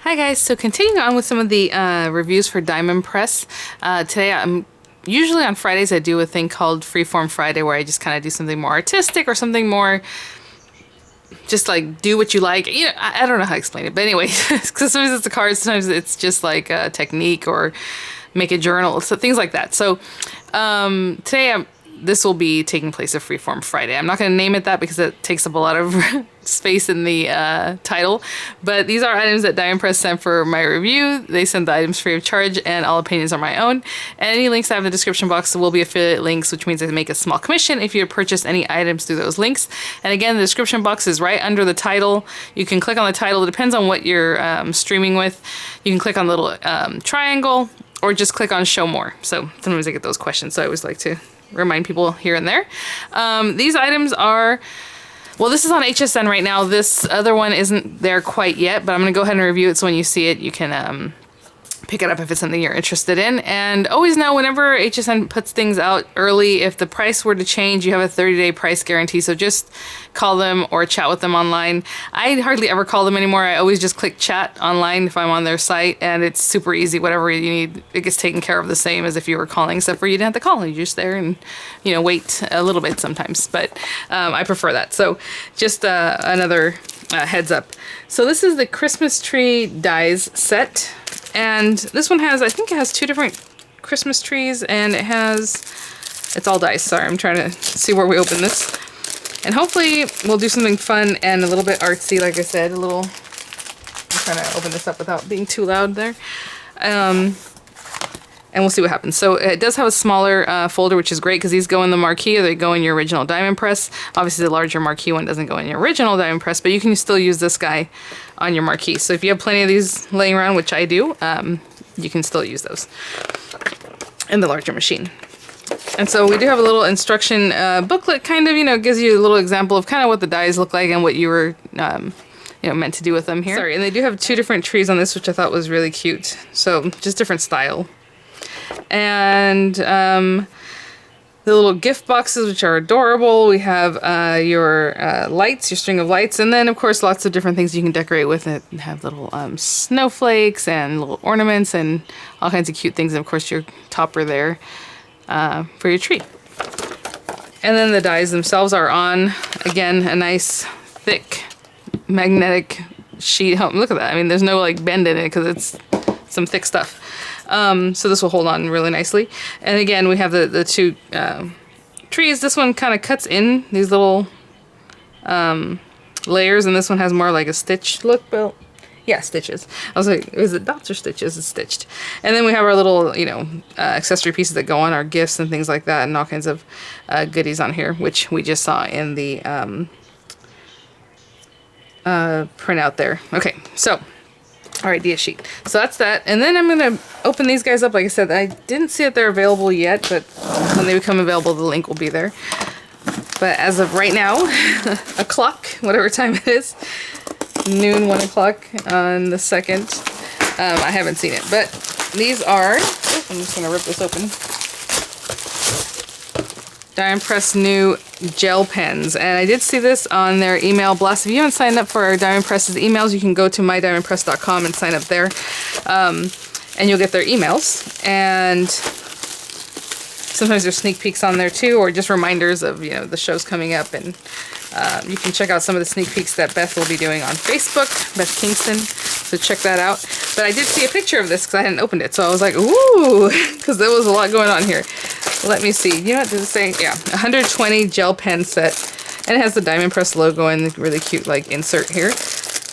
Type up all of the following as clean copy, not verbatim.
Hi guys, so continuing on with some of the reviews for Diamond Press. Today I'm usually on Fridays I do a thing called Freeform Friday where I just kind of do something more artistic or something more just like do what you like. You know, I don't know how to explain it, but anyway, because sometimes it's a card, sometimes it's just like a technique or make a journal, so things like that. So today this will be taking place at Freeform Friday. I'm not going to name it that because it takes up a lot of space in the title, but these are items that Diamond Press sent for my review. They send the items free of charge and all opinions are my own. And any links I have in the description box will be affiliate links, which means I make a small commission if you purchase any items through those links. And again, the description box is right under the title. You can click on the title. It depends on what you're streaming with. You can click on the little triangle or just click on show more. So sometimes I get those questions, so I always like to remind people here and there. These items are, well, this is on HSN right now. This other one isn't there quite yet, but I'm going to go ahead and review it so when you see it, you can pick it up if it's something you're interested in. And always know whenever HSN puts things out early, if the price were to change, you have a 30-day price guarantee. So just call them or chat with them online. I hardly ever call them anymore. I always just click chat online if I'm on their site, and it's super easy. Whatever you need, it gets taken care of the same as if you were calling, except for you didn't have to call. You're just there and, you know, wait a little bit sometimes. But I prefer that. So just another heads up. So this is the Christmas tree dies set. And this one has, I think it has 2 different Christmas trees, and it has, it's all dice. Sorry, I'm trying to see where we open this. And hopefully we'll do something fun and a little bit artsy, like I said, I'm trying to open this up without being too loud there. And we'll see what happens. So it does have a smaller folder, which is great because these go in the marquee or they go in your original Diamond Press. Obviously the larger marquee one doesn't go in your original Diamond Press, but you can still use this guy on your marquee. So if you have plenty of these laying around, which I do, you can still use those in the larger machine. And so we do have a little instruction booklet, kind of, you know, gives you a little example of kind of what the dies look like and what you were you know, meant to do with them here. Sorry, and they do have 2 different trees on this, which I thought was really cute. So just different style. And the little gift boxes, which are adorable. We have your lights, your string of lights, and then of course lots of different things you can decorate with it. And have little snowflakes and little ornaments and all kinds of cute things, and of course your topper there for your tree. And then the dies themselves are on, again, a nice thick magnetic sheet. Oh, look at that. I mean, there's no like bend in it because it's some thick stuff. So this will hold on really nicely. And again, we have the 2 trees. This one kind of cuts in these little layers, and this one has more like a stitch look. Well, yeah, stitches. I was like, is it dots or stitches? It's stitched. And then we have our little, you know, accessory pieces that go on, our gifts and things like that, and all kinds of goodies on here, which we just saw in the printout there. Okay, so our idea sheet. So that's that. And then I'm going to open these guys up. Like I said, I didn't see that they're available yet, but when they become available, the link will be there. But as of right now, o'clock, whatever time it is, noon, 1 o'clock on the 2nd, I haven't seen it. But these are, I'm just going to rip this open. Diamond Press new gel pens, and I did see this on their email blast. If you haven't signed up for our Diamond Press's emails, you can go to mydiamondpress.com and sign up there, and you'll get their emails. And sometimes there's sneak peeks on there too, or just reminders of, you know, the shows coming up. And you can check out some of the sneak peeks that Beth will be doing on Facebook, Beth Kingston. So check that out. But I did see a picture of this because I hadn't opened it, so I was like, ooh, because there was a lot going on here. Let me see. You know what does it say? Yeah, 120 gel pen set, and it has the Diamond Press logo and the really cute like insert here.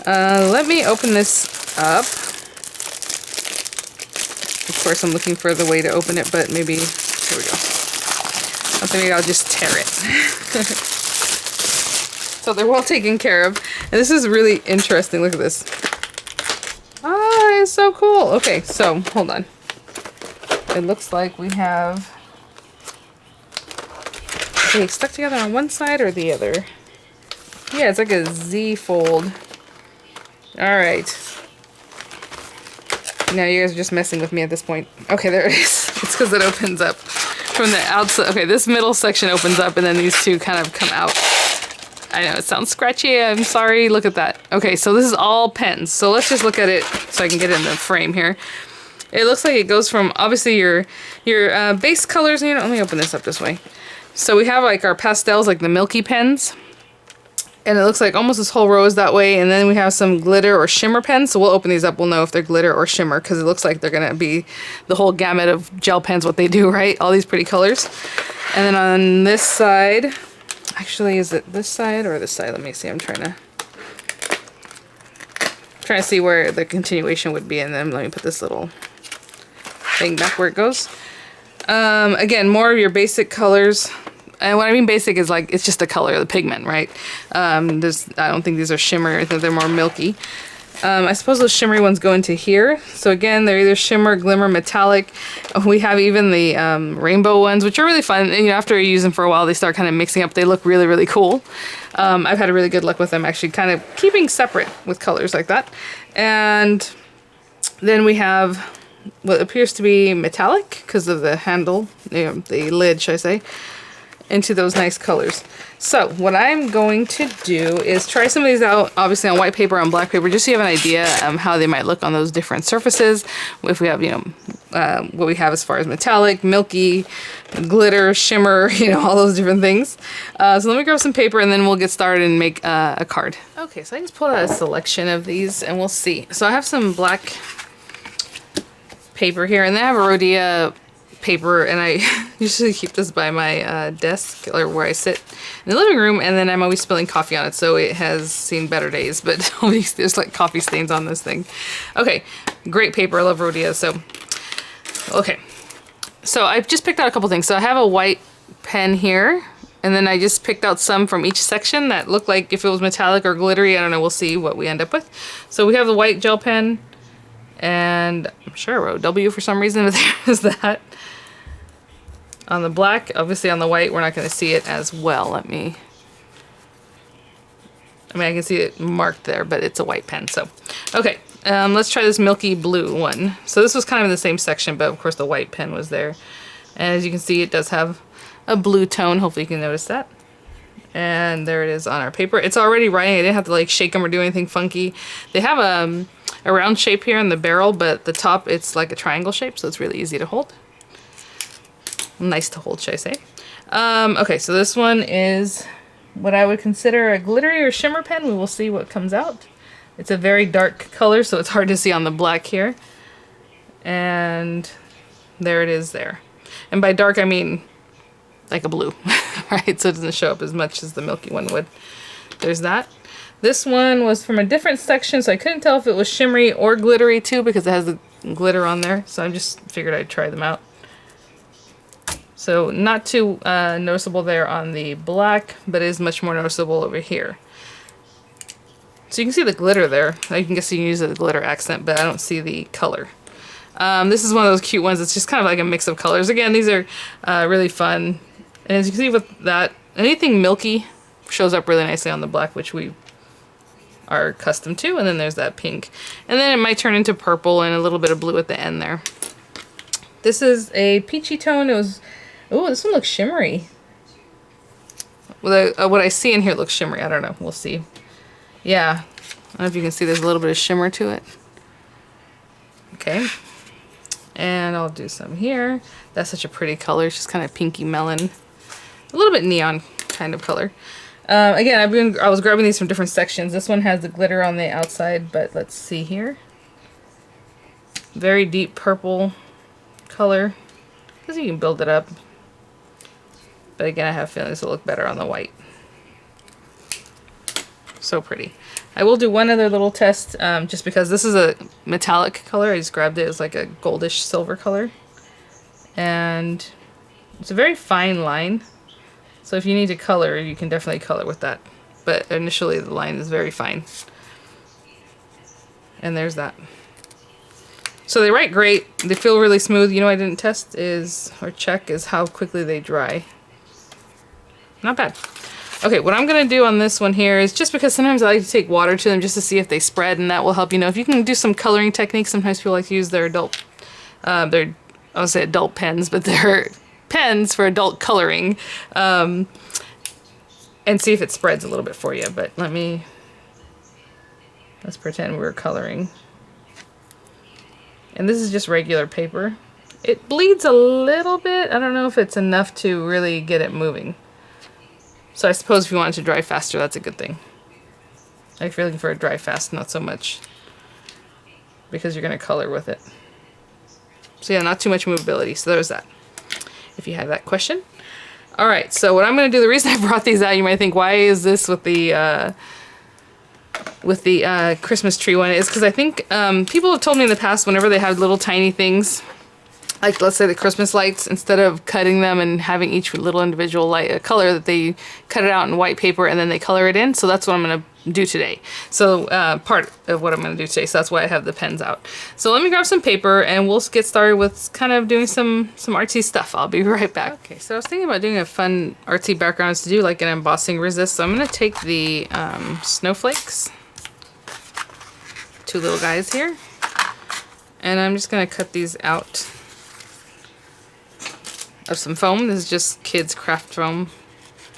Let me open this up. Of course, I'm looking for the way to open it, but maybe here we go. I think maybe I'll just tear it. So they're well taken care of, and this is really interesting. Look at this. Ah, it's so cool. Okay, so hold on. It looks like we have. Are they stuck together on one side or the other? Yeah, it's like a Z fold. Alright. Now you guys are just messing with me at this point. Okay, there it is. It's because it opens up from the outside. Okay, this middle section opens up and then these 2 kind of come out. I know it sounds scratchy. I'm sorry. Look at that. Okay, so this is all pens. So let's just look at it so I can get it in the frame here. It looks like it goes from obviously your base colors. You know, let me open this up this way. So we have like our pastels, like the milky pens. And it looks like almost this whole row is that way. And then we have some glitter or shimmer pens. So we'll open these up. We'll know if they're glitter or shimmer because it looks like they're going to be the whole gamut of gel pens, what they do, right? All these pretty colors. And then on this side, actually, is it this side or this side? Let me see. I'm trying to see where the continuation would be. And then let me put this little thing back where it goes. Again, more of your basic colors. And what I mean basic is like, it's just the color of the pigment, right? I don't think these are shimmer. I think they're more milky. I suppose those shimmery ones go into here. So again, they're either shimmer, glimmer, metallic. We have even the rainbow ones, which are really fun. And, you know, after you use them for a while, they start kind of mixing up. They look really, really cool. I've had a really good luck with them, actually kind of keeping separate with colors like that. And then we have what appears to be metallic because of the handle, you know, the lid, should I say, into those nice colors. So what I'm going to do is try some of these out, obviously on white paper, on black paper, just so you have an idea how they might look on those different surfaces. If we have, you know, what we have as far as metallic, milky, glitter, shimmer, you know, all those different things. So let me grab some paper and then we'll get started and make a card. Okay, so I just pulled out a selection of these and we'll see. So I have some black paper here and then I have a Rhodia paper, and I usually keep this by my desk or where I sit in the living room, and then I'm always spilling coffee on it, so it has seen better days, but obviously there's like coffee stains on this thing. Okay, great paper. I love Rhodia. So okay, so I've just picked out a couple things. So I have a white pen here, and then I just picked out some from each section that look like if it was metallic or glittery. I don't know, we'll see what we end up with. So we have the white gel pen, and I'm sure I wrote W for some reason, but there's that. On the black, obviously on the white, we're not going to see it as well. I can see it marked there, but it's a white pen. So, okay, let's try this milky blue one. So this was kind of in the same section, but of course the white pen was there. And as you can see, it does have a blue tone. Hopefully you can notice that. And there it is on our paper. It's already writing. I didn't have to like shake them or do anything funky. They have a round shape here in the barrel, but the top, it's like a triangle shape, so it's really easy to hold. Nice to hold, should I say. Okay, so this one is what I would consider a glittery or shimmer pen. We will see what comes out. It's a very dark color, so it's hard to see on the black here. And there it is there. And by dark, I mean like a blue, right? So it doesn't show up as much as the milky one would. There's that. This one was from a different section, so I couldn't tell if it was shimmery or glittery too, because it has the glitter on there. So I just figured I'd try them out. So not too noticeable there on the black, but it is much more noticeable over here. So you can see the glitter there. I guess you can use the glitter accent, but I don't see the color. This is one of those cute ones. It's just kind of like a mix of colors. Again, these are really fun. And as you can see with that, anything milky shows up really nicely on the black, which we are accustomed to. And then there's that pink. And then it might turn into purple and a little bit of blue at the end there. This is a peachy tone. It was... Oh, this one looks shimmery. Well, what I see in here looks shimmery. I don't know. We'll see. Yeah. I don't know if you can see there's a little bit of shimmer to it. Okay. And I'll do some here. That's such a pretty color. It's just kind of pinky melon. A little bit neon kind of color. Again, I was grabbing these from different sections. This one has the glitter on the outside, but let's see here. Very deep purple color. Because you can build it up. But again, I have a feeling this will look better on the white. So pretty. I will do one other little test, just because this is a metallic color. I just grabbed it as like a goldish silver color. And it's a very fine line. So if you need to color, you can definitely color with that. But initially the line is very fine. And there's that. So they write great. They feel really smooth. You know what I didn't test is, or check, is how quickly they dry. Not bad. Okay, what I'm going to do on this one here is, just because sometimes I like to take water to them just to see if they spread, and that will help. You know, if you can do some coloring techniques, sometimes people like to use their adult, I would say adult pens, but they're pens for adult coloring. and see if it spreads a little bit for you. But let's pretend we're coloring. And this is just regular paper. It bleeds a little bit. I don't know if it's enough to really get it moving. So I suppose if you want it to dry faster, that's a good thing. Like if you're looking for a dry fast, not so much, because you're going to color with it. So yeah, not too much movability. So there's that, if you have that question. All right, so what I'm going to do, the reason I brought these out, you might think, why is this with the Christmas tree one, is because I think people have told me in the past, whenever they have little tiny things, like let's say the Christmas lights, instead of cutting them and having each little individual light a color, that they cut it out in white paper and then they color it in. So that's what I'm going to do today. So part of what I'm going to do today. So that's why I have the pens out. So let me grab some paper and we'll get started with kind of doing some artsy stuff. I'll be right back. Okay, so I was thinking about doing a fun artsy backgrounds to do, like an embossing resist. So I'm going to take the snowflakes, two little guys here, and I'm just going to cut these out of some foam. This is just kids craft foam,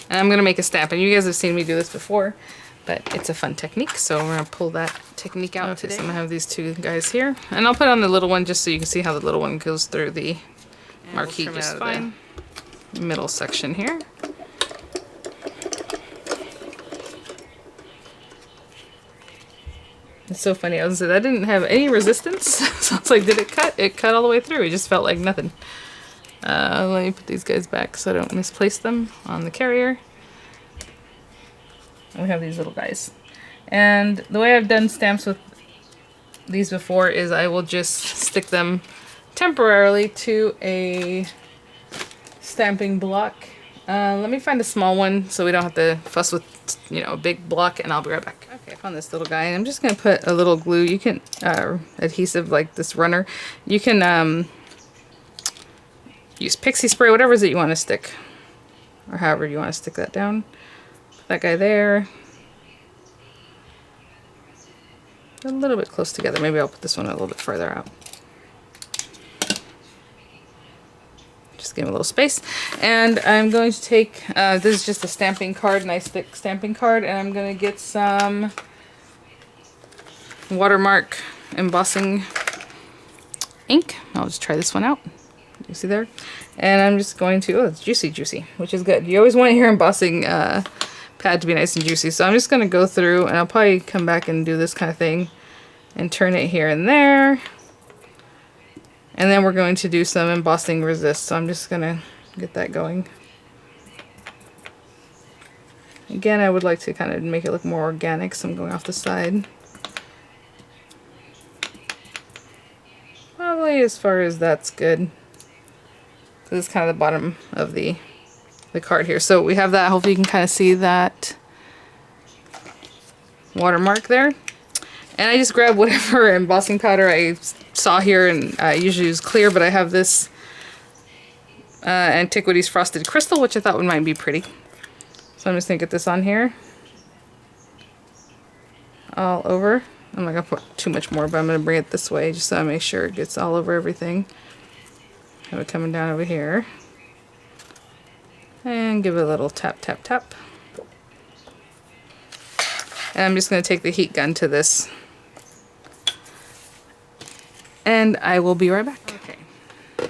and I'm gonna make a stamp, and you guys have seen me do this before, but it's a fun technique, so we're gonna pull that technique out today. So I'm gonna have these two guys here, and I'll put on the little one just so you can see how the little one goes through the marquee just fine. Middle section here. It's so funny. I was gonna say that didn't have any resistance, so I was like, did it cut? It cut all the way through. It just felt like nothing. Let me put these guys back so I don't misplace them on the carrier. And we have these little guys. And the way I've done stamps with these before is I will just stick them temporarily to a stamping block. Let me find a small one so we don't have to fuss with, you know, a big block, and I'll be right back. Okay, I found this little guy, and I'm just going to put a little glue. You can, adhesive like this runner. You can, use pixie spray, whatever it is that you want to stick, or however you want to stick that down. Put that guy there. A little bit close together. Maybe I'll put this one a little bit further out. Just give him a little space. And I'm going to take, this is just a stamping card, nice thick stamping card, and I'm going to get some watermark embossing ink. I'll just try this one out. You see there? And I'm just going to, oh, it's juicy, which is good. You always want your embossing pad to be nice and juicy. So I'm just going to go through, and I'll probably come back and do this kind of thing and turn it here and there. And then we're going to do some embossing resist. So I'm just going to get that going. Again, I would like to kind of make it look more organic, so I'm going off the side. Probably as far as that's good. This is kind of the bottom of the card here. So we have that. Hopefully you can kind of see that watermark there. And I just grabbed whatever embossing powder I saw here, and I usually use clear, but I have this Antiquities Frosted Crystal, which I thought might be pretty. So I'm just going to get this on here. All over. I'm not going to put too much more, but I'm going to bring it this way just so I make sure it gets all over everything. Have it coming down over here. And give it a little tap, tap, tap. And I'm just going to take the heat gun to this. And I will be right back. Okay.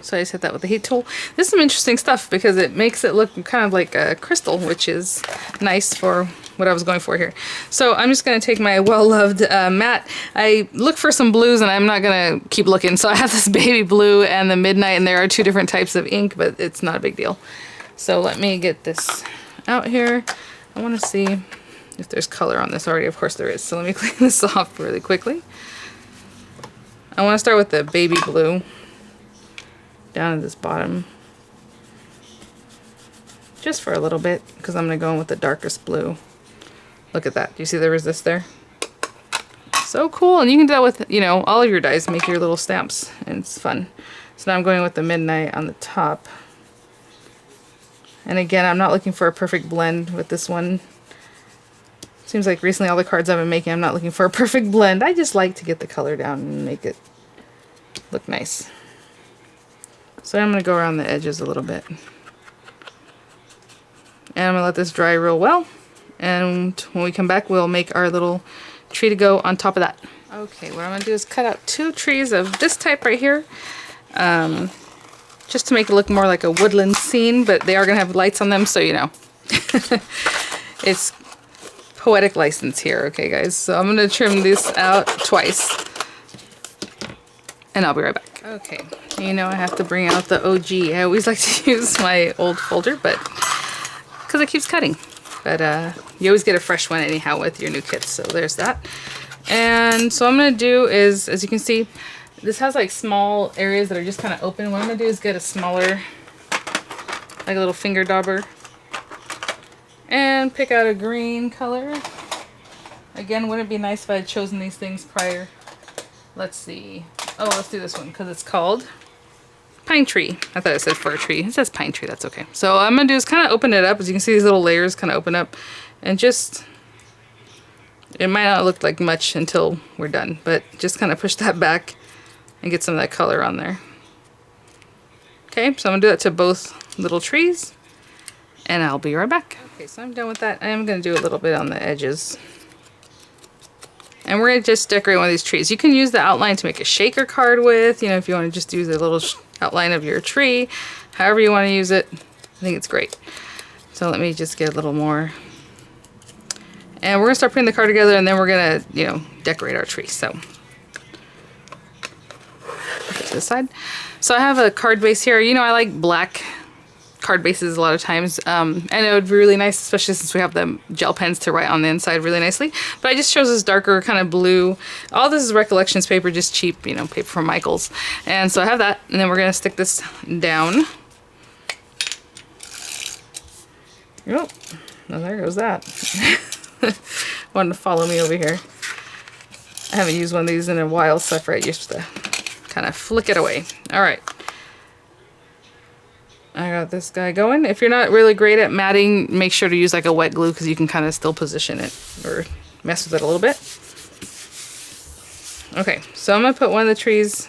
So I just hit that with the heat tool. This is some interesting stuff because it makes it look kind of like a crystal, which is nice for what I was going for here. So I'm just going to take my well-loved matte. I look for some blues, and I'm not going to keep looking. So I have this baby blue and the midnight, and there are two different types of ink, but it's not a big deal. So let me get this out here. I want to see if there's color on this already. Of course there is. So let me clean this off really quickly. I want to start with the baby blue down at this bottom. Just for a little bit, because I'm going to go in with the darkest blue. Look at that. Do you see the resist there? So cool. And you can do that with, you know, all of your dies. Make your little stamps. And it's fun. So now I'm going with the midnight on the top. And again, I'm not looking for a perfect blend with this one. Seems like recently all the cards I've been making, I'm not looking for a perfect blend. I just like to get the color down and make it look nice. So I'm going to go around the edges a little bit. And I'm going to let this dry real well. And when we come back, we'll make our little tree to go on top of that. Okay, what I'm gonna do is cut out 2 trees of this type right here. Just to make it look more like a woodland scene, but they are gonna have lights on them, so you know. It's poetic license here, okay guys? So I'm gonna trim this out twice. And I'll be right back. Okay, you know I have to bring out the OG. I always like to use my old folder, but because it keeps cutting. But you always get a fresh one anyhow with your new kits, so there's that. And so what I'm gonna do is, as you can see, this has like small areas that are just kind of open. What I'm gonna do is get a smaller, like a little finger dauber, and pick out a green color. Again, wouldn't it be nice if I had chosen these things prior? Let's see. Oh, let's do this one because it's called Pine Tree. I thought it said Fir Tree. It says Pine Tree. That's okay. So what I'm going to do is kind of open it up. As you can see, these little layers kind of open up. And just, it might not look like much until we're done. But just kind of push that back and get some of that color on there. Okay, so I'm going to do that to both little trees. And I'll be right back. Okay, so I'm done with that. I am going to do a little bit on the edges. And we're going to just decorate one of these trees. You can use the outline to make a shaker card with, you know, if you want to just use a little outline of your tree. However you want to use it. I think it's great. So let me just get a little more. And we're going to start putting the card together, and then we're going to, you know, decorate our tree. So, put it to the side. So I have a card base here. You know, I like black card bases a lot of times, and it would be really nice, especially since we have the gel pens to write on the inside really nicely. But I just chose this darker kind of blue. All this is Recollections paper, just cheap, you know, paper from Michaels. And so I have that, and then we're gonna stick this down. Oh, well, there goes that. Wanted to follow me over here. I haven't used one of these in a while, so I forgot just to kind of flick it away. All right. I got this guy going. If you're not really great at matting, make sure to use like a wet glue because you can kind of still position it or mess with it a little bit. Okay, so I'm going to put one of the trees.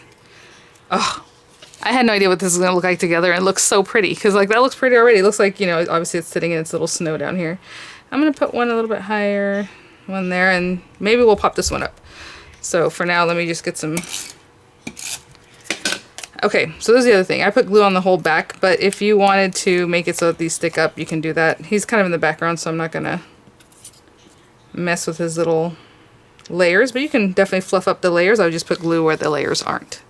Oh, I had no idea what this is going to look like together, and it looks so pretty because like that looks pretty already. It looks like, you know, obviously it's sitting in its little snow down here. I'm going to put one a little bit higher, one there, and maybe we'll pop this one up. So for now, let me just get some... Okay, so this is the other thing. I put glue on the whole back, but if you wanted to make it so that these stick up, you can do that. He's kind of in the background, so I'm not going to mess with his little layers, but you can definitely fluff up the layers. I would just put glue where the layers aren't.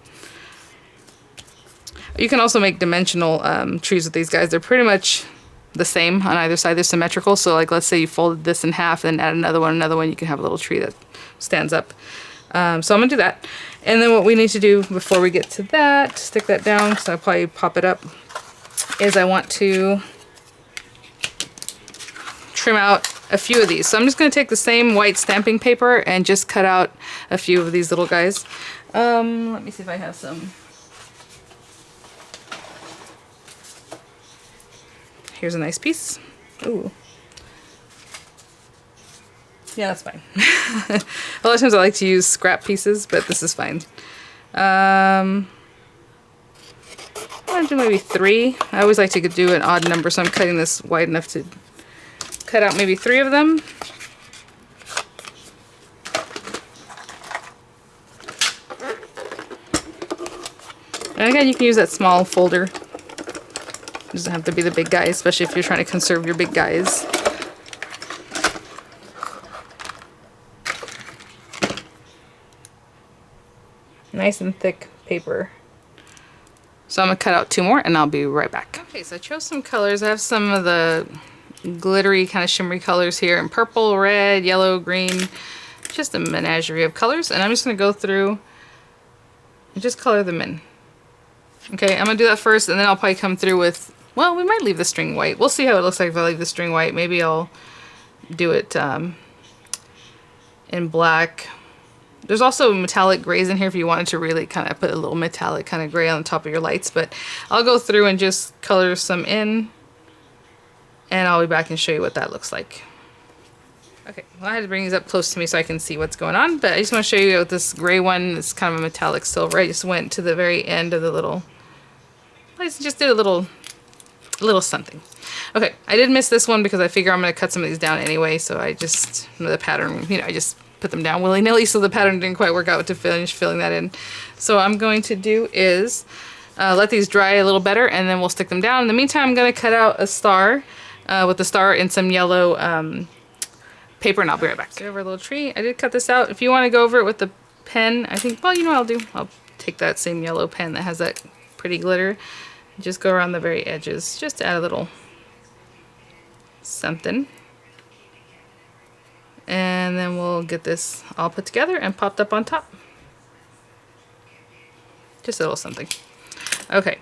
You can also make dimensional trees with these guys. They're pretty much the same on either side. They're symmetrical, so like let's say you folded this in half and add another one, you can have a little tree that stands up. So I'm going to do that. And then what we need to do before we get to that, stick that down because I'll probably pop it up, is I want to trim out a few of these. So I'm just going to take the same white stamping paper and just cut out a few of these little guys. Let me see if I have some. Here's a nice piece. Ooh. Yeah, that's fine. A lot of times I like to use scrap pieces, but this is fine. I'm gonna do maybe 3. I always like to do an odd number, so I'm cutting this wide enough to cut out maybe 3 of them. And again, you can use that small folder. It doesn't have to be the big guy, especially if you're trying to conserve your big guys. Nice and thick paper. So I'm gonna cut out 2 more and I'll be right back. Okay, so I chose some colors. I have some of the glittery kind of shimmery colors here in purple, red, yellow, green, just a menagerie of colors. And I'm just gonna go through and just color them in. Okay, I'm gonna do that first and then I'll probably come through with, well, we might leave the string white. We'll see how it looks like if I leave the string white. Maybe I'll do it in black. There's also metallic grays in here if you wanted to really kind of put a little metallic kind of gray on the top of your lights, but I'll go through and just color some in and I'll be back and show you what that looks like. Okay, well I had to bring these up close to me so I can see what's going on, but I just want to show you with this gray one. It's kind of a metallic silver. I just went to the very end of the little, I just did a little something. Okay, I did miss this one because I figure I'm going to cut some of these down anyway, so I just, the pattern, you know, I just put them down willy-nilly, so the pattern didn't quite work out to finish filling that in. So what I'm going to do is let these dry a little better, and then we'll stick them down. In the meantime, I'm going to cut out a star with the star in some yellow paper, and I'll be right back. So over a little tree. I did cut this out. If you want to go over it with the pen, I think, well, you know what I'll do? I'll take that same yellow pen that has that pretty glitter. Just go around the very edges, just to add a little something. And then we'll get this all put together and popped up on top. Just a little something. Okay,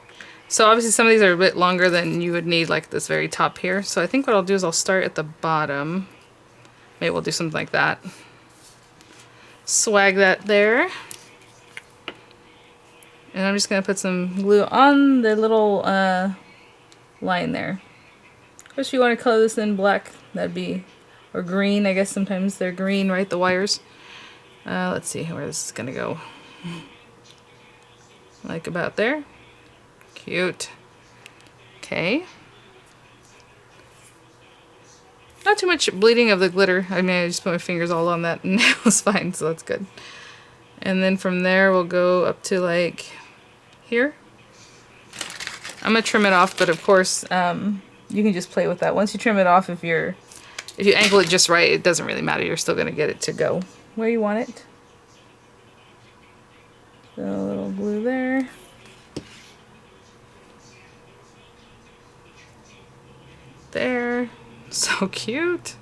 so obviously some of these are a bit longer than you would need, like this very top here. So I think what I'll do is I'll start at the bottom. Maybe we'll do something like that. Swag that there. And I'm just going to put some glue on the little line there. Of course, if you want to color this in black, that'd be, or green, I guess sometimes they're green, right, the wires. Let's see where this is going to go. Like about there. Cute. Okay. Not too much bleeding of the glitter. I mean, I just put my fingers all on that and it was fine, so that's good. And then from there, we'll go up to like here. I'm gonna trim it off, but of course, you can just play with that. Once you trim it off, if you angle it just right, it doesn't really matter. You're still gonna get it to go where you want it. So a little glue there. There. So cute.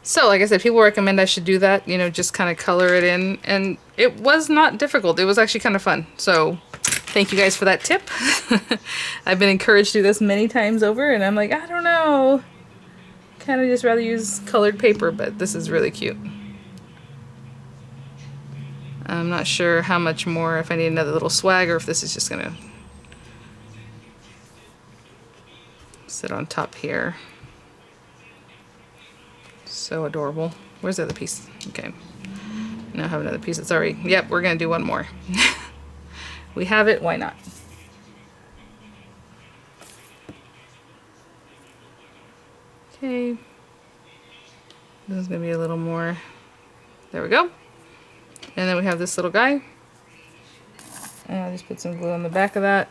So, like I said, people recommend I should do that, you know, just kind of color it in, and it was not difficult. It was actually kind of fun. So, thank you guys for that tip. I've been encouraged to do this many times over, and I'm like, I don't know. Kind of just rather use colored paper, but this is really cute. I'm not sure how much more, if I need another little swag, or if this is just going to sit on top here. So adorable. Where's the other piece? Okay. Now I have another piece. It's already, yep, we're going to do one more. We have it, why not? Okay. This is going to be a little more. There we go. And then we have this little guy. And I'll just put some glue on the back of that.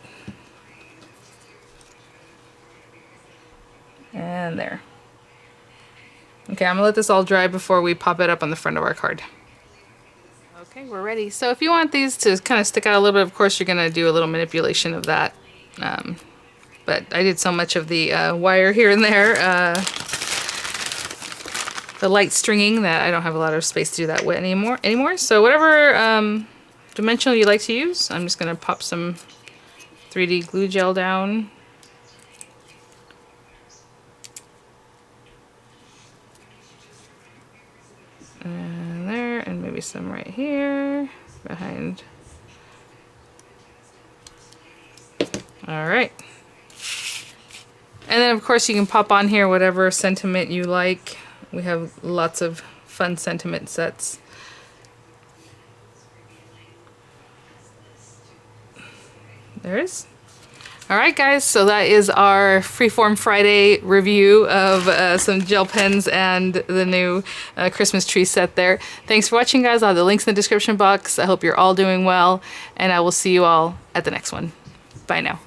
And there. Okay, I'm gonna let this all dry before we pop it up on the front of our card. Okay, we're ready. So if you want these to kind of stick out a little bit, of course you're gonna do a little manipulation of that. But I did so much of the wire here and there, the light stringing, that I don't have a lot of space to do that with anymore. So whatever dimensional you like to use, I'm just gonna pop some 3D glue gel down. And there, and maybe some right here, behind. Alright. And then of course you can pop on here whatever sentiment you like. We have lots of fun sentiment sets. There it is. Alright guys, so that is our Freeform Friday review of some gel pens and the new Christmas tree set there. Thanks for watching guys. I'll have the links in the description box. I hope you're all doing well, and I will see you all at the next one. Bye now.